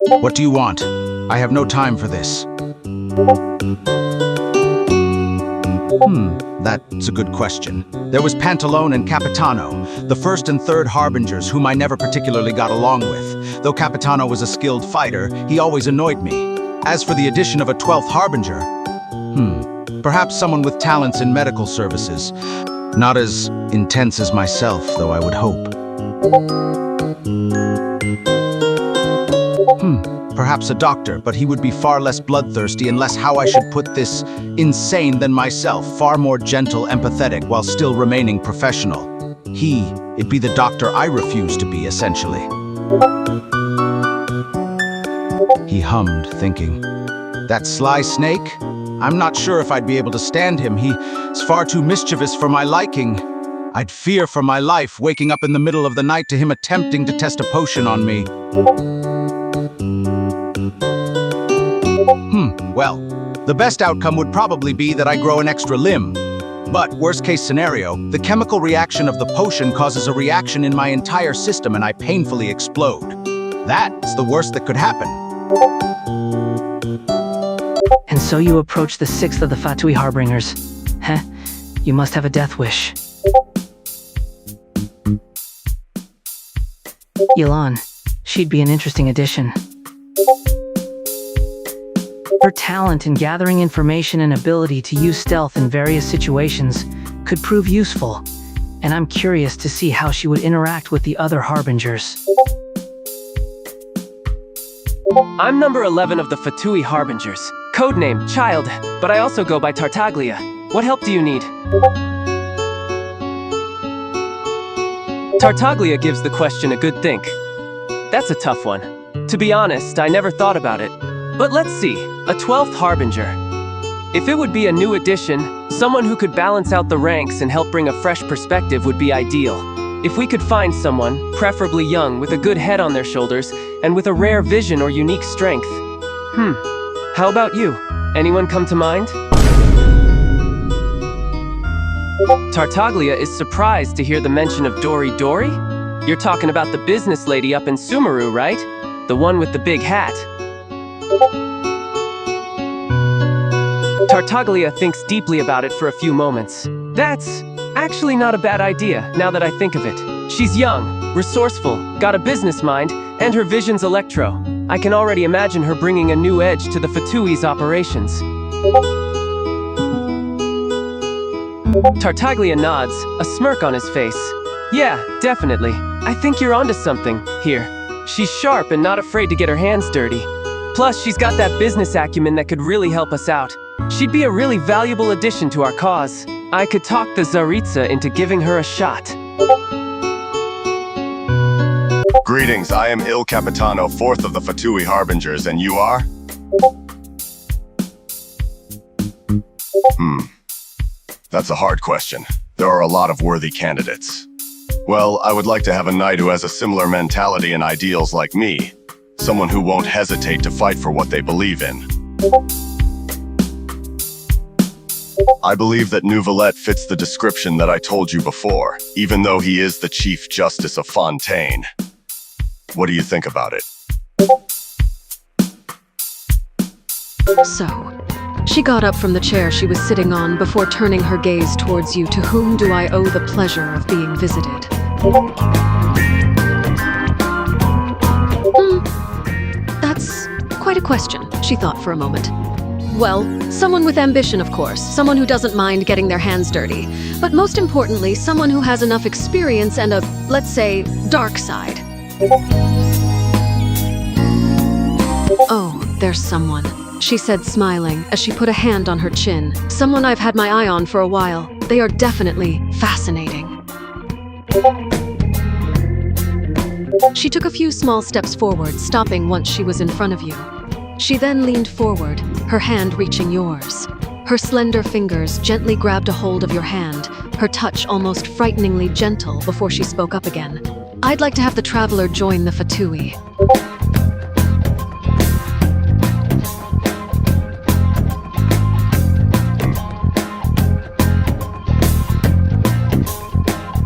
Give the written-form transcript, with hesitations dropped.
What do you want? I have no time for this. That's a good question. There was Pantalone and Capitano, the first and third Harbingers whom I never particularly got along with. Though Capitano was a skilled fighter, he always annoyed me. As for the addition of a 12th Harbinger, perhaps someone with talents in medical services. Not as intense as myself, though I would hope. Perhaps a doctor, but he would be far less bloodthirsty and less, how I should put this, insane than myself, far more gentle, empathetic, while still remaining professional. It'd be the doctor I refuse to be, essentially. He hummed, thinking, that sly snake? I'm not sure if I'd be able to stand him. He's far too mischievous for my liking. I'd fear for my life, waking up in the middle of the night to him attempting to test a potion on me. Well, the best outcome would probably be that I grow an extra limb. But worst case scenario, the chemical reaction of the potion causes a reaction in my entire system and I painfully explode. That's the worst that could happen. And so you approach the 6th of the Fatui Harbingers. You must have a death wish. Yelan, she'd be an interesting addition. Her talent in gathering information and ability to use stealth in various situations could prove useful, and I'm curious to see how she would interact with the other Harbingers. I'm number 11 of the Fatui Harbingers. Codename Child, but I also go by Tartaglia. What help do you need? Tartaglia gives the question a good think. That's a tough one. To be honest, I never thought about it. But let's see, a 12th Harbinger. If it would be a new addition, someone who could balance out the ranks and help bring a fresh perspective would be ideal. If we could find someone, preferably young, with a good head on their shoulders, and with a rare vision or unique strength. How about you? Anyone come to mind? Tartaglia is surprised to hear the mention of Dory Dory? You're talking about the business lady up in Sumeru, right? The one with the big hat. Tartaglia thinks deeply about it for a few moments. That's actually not a bad idea, now that I think of it. She's young, resourceful, got a business mind, and her vision's electro. I can already imagine her bringing a new edge to the Fatui's operations. Tartaglia nods, a smirk on his face. Yeah, definitely. I think you're onto something here. She's sharp and not afraid to get her hands dirty. Plus, she's got that business acumen that could really help us out. She'd be a really valuable addition to our cause. I could talk the Tsaritsa into giving her a shot. Greetings, I am Il Capitano, 4th of the Fatui Harbingers, and you are? That's a hard question. There are a lot of worthy candidates. Well, I would like to have a knight who has a similar mentality and ideals like me. Someone who won't hesitate to fight for what they believe in. I believe that Nouvelette fits the description that I told you before, even though he is the Chief Justice of Fontaine. What do you think about it? So, she got up from the chair she was sitting on before turning her gaze towards you. To whom do I owe the pleasure of being visited? That's quite a question, she thought for a moment. Well, someone with ambition, of course. Someone who doesn't mind getting their hands dirty. But most importantly, someone who has enough experience and a, let's say, dark side. Oh, there's someone, she said, smiling as she put a hand on her chin. Someone I've had my eye on for a while. They are definitely fascinating. She took a few small steps forward, stopping once she was in front of you. She then leaned forward, her hand reaching yours. Her slender fingers gently grabbed a hold of your hand, her touch almost frighteningly gentle before she spoke up again. I'd like to have the traveler join the Fatui.